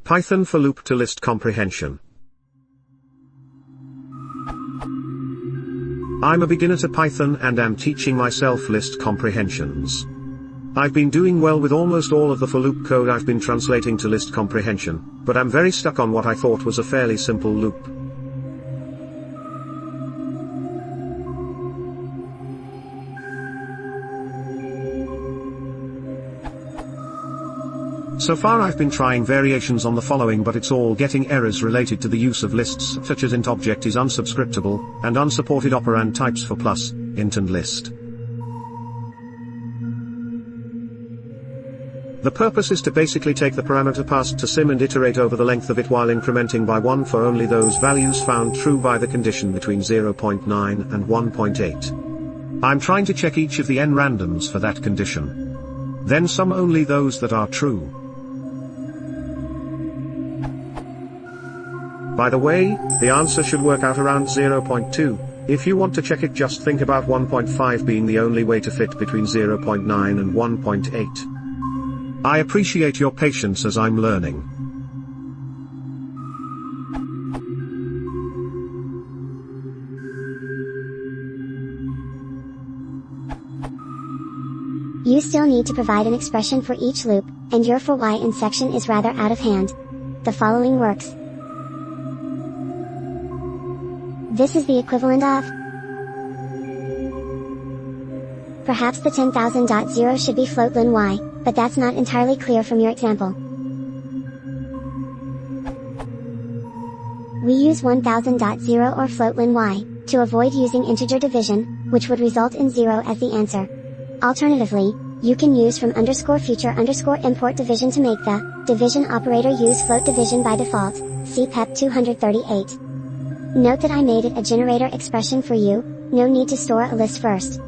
Python for loop to list comprehension. I'm a beginner to Python and am teaching myself list comprehensions. I've been doing well with almost all of the for loop code I've been translating to list comprehension, but I'm very stuck on what I thought was a fairly simple loop. So far I've been trying variations on the following, but it's all getting errors related to the use of lists, such as int object is unsubscriptable, and unsupported operand types for plus, int and list. The purpose is to basically take the parameter passed to sim and iterate over the length of it while incrementing by 1 for only those values found true by the condition between 0.9 and 1.8. I'm trying to check each of the n randoms for that condition. Then sum only those that are true. By the way, the answer should work out around 0.2. If you want to check it, just think about 1.5 being the only way to fit between 0.9 and 1.8. I appreciate your patience as I'm learning. You still need to provide an expression for each loop, and your for y in section is rather out of hand. The following works. This is the equivalent of. Perhaps the 10,000.0 should be float ln y, but that's not entirely clear from your example. We use 1000.0 or float ln y, to avoid using integer division, which would result in 0 as the answer. Alternatively, you can use from _future_ import division to make the division operator use float division by default. See PEP 238. Note that I made it a generator expression for you, no need to store a list first.